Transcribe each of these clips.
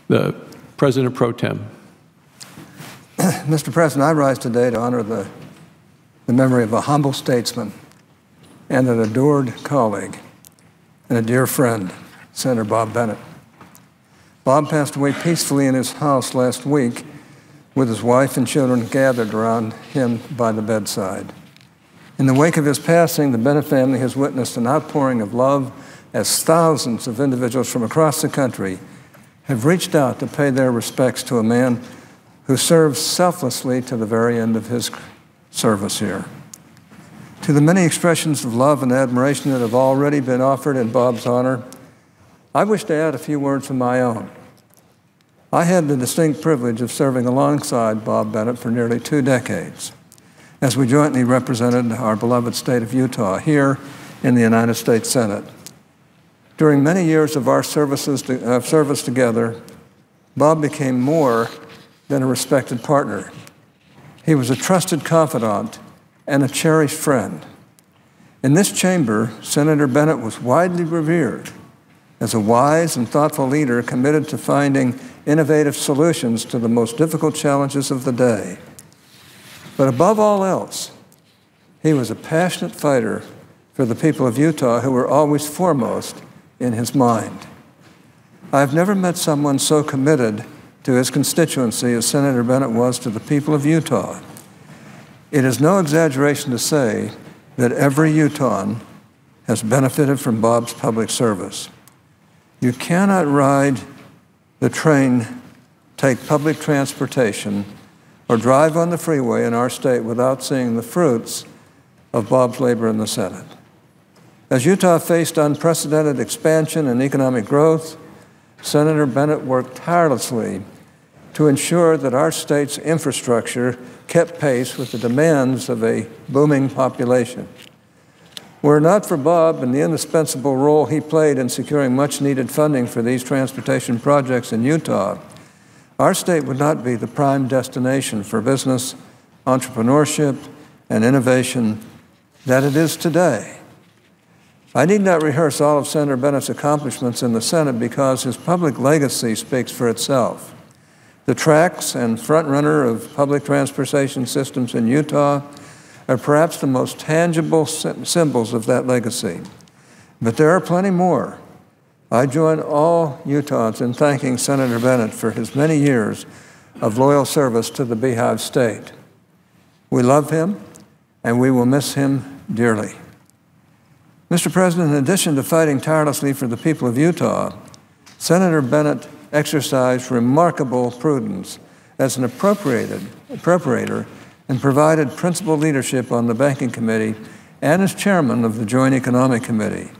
The President Pro Tem. Mr. President, I rise today to honor the memory of a humble statesman and an adored colleague and a dear friend, Senator Bob Bennett. Bob passed away peacefully in his house last week with his wife and children gathered around him by the bedside. In the wake of his passing, the Bennett family has witnessed an outpouring of love as thousands of individuals from across the country have reached out to pay their respects to a man who served selflessly to the very end of his service here. To the many expressions of love and admiration that have already been offered in Bob's honor, I wish to add a few words of my own. I had the distinct privilege of serving alongside Bob Bennett for nearly 2 decades as we jointly represented our beloved state of Utah here in the United States Senate. During many years of our service together, Bob became more than a respected partner. He was a trusted confidant and a cherished friend. In this chamber, Senator Bennett was widely revered as a wise and thoughtful leader committed to finding innovative solutions to the most difficult challenges of the day. But above all else, he was a passionate fighter for the people of Utah who were always foremost in his mind. I've never met someone so committed to his constituency as Senator Bennett was to the people of Utah. It is no exaggeration to say that every Utahn has benefited from Bob's public service. You cannot ride the train, take public transportation, or drive on the freeway in our state without seeing the fruits of Bob's labor in the Senate. As Utah faced unprecedented expansion and economic growth, Senator Bennett worked tirelessly to ensure that our state's infrastructure kept pace with the demands of a booming population. Were it not for Bob and the indispensable role he played in securing much-needed funding for these transportation projects in Utah, our state would not be the prime destination for business, entrepreneurship, and innovation that it is today. I need not rehearse all of Senator Bennett's accomplishments in the Senate because his public legacy speaks for itself. The tracks and frontrunner of public transportation systems in Utah are perhaps the most tangible symbols of that legacy. But there are plenty more. I join all Utahns in thanking Senator Bennett for his many years of loyal service to the Beehive State. We love him, and we will miss him dearly. Mr. President, in addition to fighting tirelessly for the people of Utah, Senator Bennett exercised remarkable prudence as an appropriator and provided principal leadership on the Banking Committee and as chairman of the Joint Economic Committee.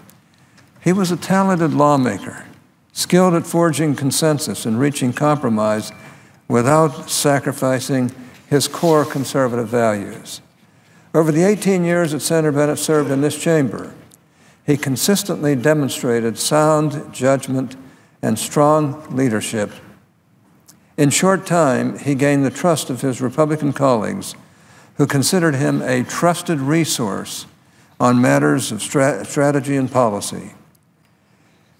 He was a talented lawmaker, skilled at forging consensus and reaching compromise without sacrificing his core conservative values. Over the 18 years that Senator Bennett served in this chamber, he consistently demonstrated sound judgment and strong leadership. In short time, he gained the trust of his Republican colleagues who considered him a trusted resource on matters of strategy and policy.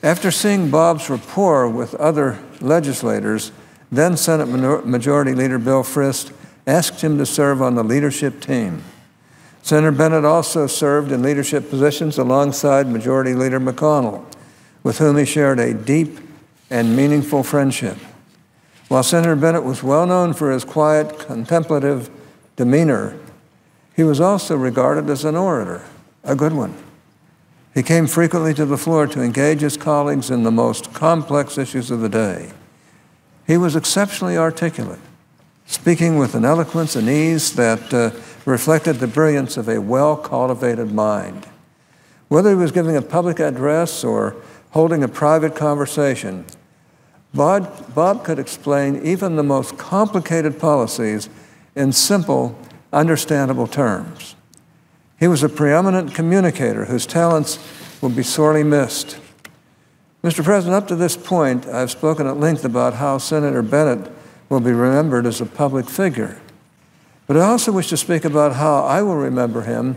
After seeing Bob's rapport with other legislators, then Senate Majority Leader Bill Frist asked him to serve on the leadership team. Senator Bennett also served in leadership positions alongside Majority Leader McConnell, with whom he shared a deep and meaningful friendship. While Senator Bennett was well known for his quiet, contemplative demeanor, he was also regarded as an orator, a good one. He came frequently to the floor to engage his colleagues in the most complex issues of the day. He was exceptionally articulate, speaking with an eloquence and ease that reflected the brilliance of a well-cultivated mind. Whether he was giving a public address or holding a private conversation, Bob could explain even the most complicated policies in simple, understandable terms. He was a preeminent communicator whose talents will be sorely missed. Mr. President, up to this point, I've spoken at length about how Senator Bennett will be remembered as a public figure. But I also wish to speak about how I will remember him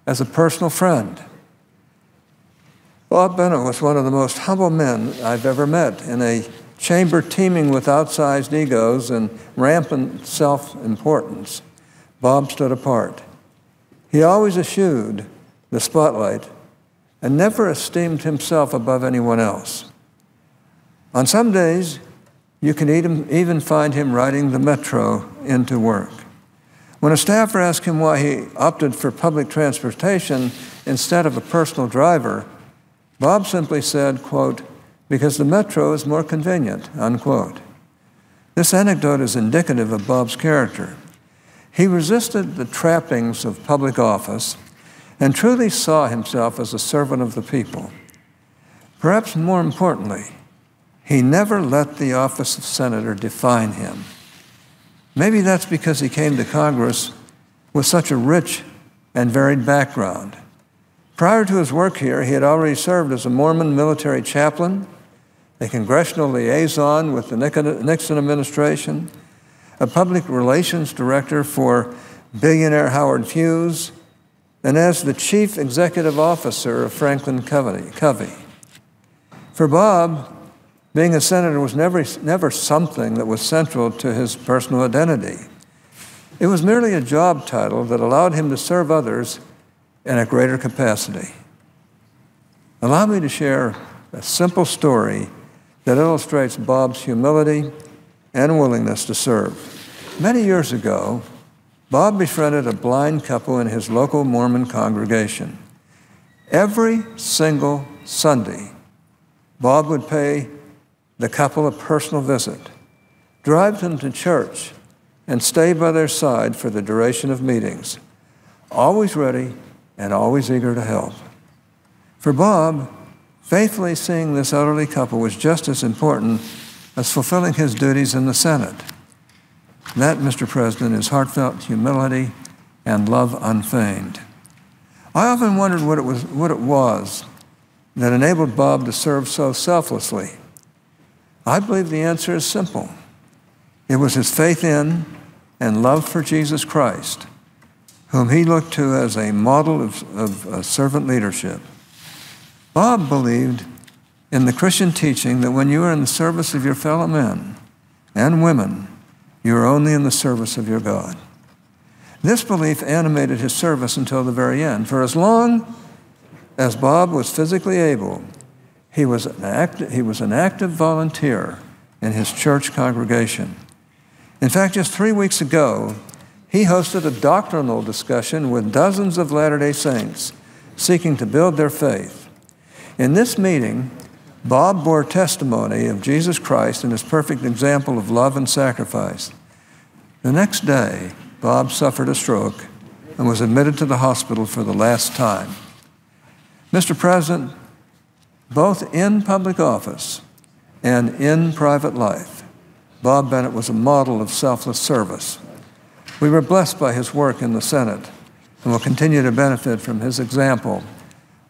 as a personal friend. Bob Bennett was one of the most humble men I've ever met. In a chamber teeming with outsized egos and rampant self-importance, Bob stood apart. He always eschewed the spotlight and never esteemed himself above anyone else. On some days, you can even find him riding the metro into work. When a staffer asked him why he opted for public transportation instead of a personal driver, Bob simply said, quote, "Because the metro is more convenient," unquote. This anecdote is indicative of Bob's character. He resisted the trappings of public office and truly saw himself as a servant of the people. Perhaps more importantly, he never let the office of senator define him. Maybe that's because he came to Congress with such a rich and varied background. Prior to his work here, he had already served as a Mormon military chaplain, a congressional liaison with the Nixon administration, a public relations director for billionaire Howard Hughes, and as the chief executive officer of Franklin Covey. For Bob, being a senator was never something that was central to his personal identity. It was merely a job title that allowed him to serve others in a greater capacity. Allow me to share a simple story that illustrates Bob's humility and willingness to serve. Many years ago, Bob befriended a blind couple in his local Mormon congregation. Every single Sunday, Bob would pay the couple a personal visit, drive them to church, and stay by their side for the duration of meetings, always ready and always eager to help. For Bob, faithfully seeing this elderly couple was just as important as fulfilling his duties in the Senate. That, Mr. President, is heartfelt humility and love unfeigned. I often wondered what it was that enabled Bob to serve so selflessly. I believe the answer is simple. It was his faith in and love for Jesus Christ, whom he looked to as a model of servant leadership. Bob believed in the Christian teaching that when you are in the service of your fellow men and women, you are only in the service of your God. This belief animated his service until the very end. For as long as Bob was physically able, he was an active volunteer in his church congregation. In fact, just 3 weeks ago, he hosted a doctrinal discussion with dozens of Latter-day Saints seeking to build their faith. In this meeting, Bob bore testimony of Jesus Christ and his perfect example of love and sacrifice. The next day, Bob suffered a stroke and was admitted to the hospital for the last time. Mr. President, both in public office and in private life, Bob Bennett was a model of selfless service. We were blessed by his work in the Senate and will continue to benefit from his example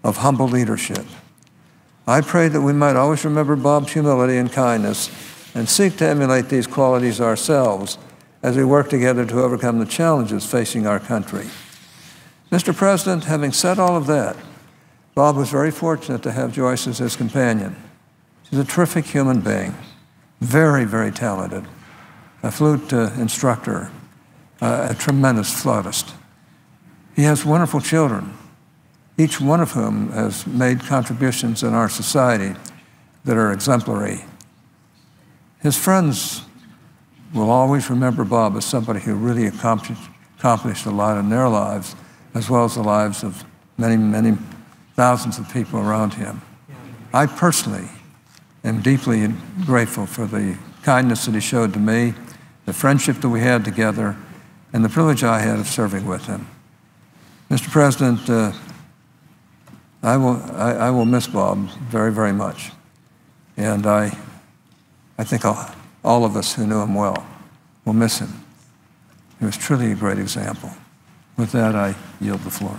of humble leadership. I pray that we might always remember Bob's humility and kindness and seek to emulate these qualities ourselves as we work together to overcome the challenges facing our country. Mr. President, having said all of that, Bob was very fortunate to have Joyce as his companion. She's a terrific human being, very, very talented, a flute instructor, a tremendous flautist. He has wonderful children, each one of whom has made contributions in our society that are exemplary. His friends will always remember Bob as somebody who really accomplished a lot in their lives, as well as the lives of many, many thousands of people around him. I personally am deeply grateful for the kindness that he showed to me, the friendship that we had together, and the privilege I had of serving with him. Mr. President, I will miss Bob very, very much. And I think all of us who knew him well will miss him. He was truly a great example. With that, I yield the floor.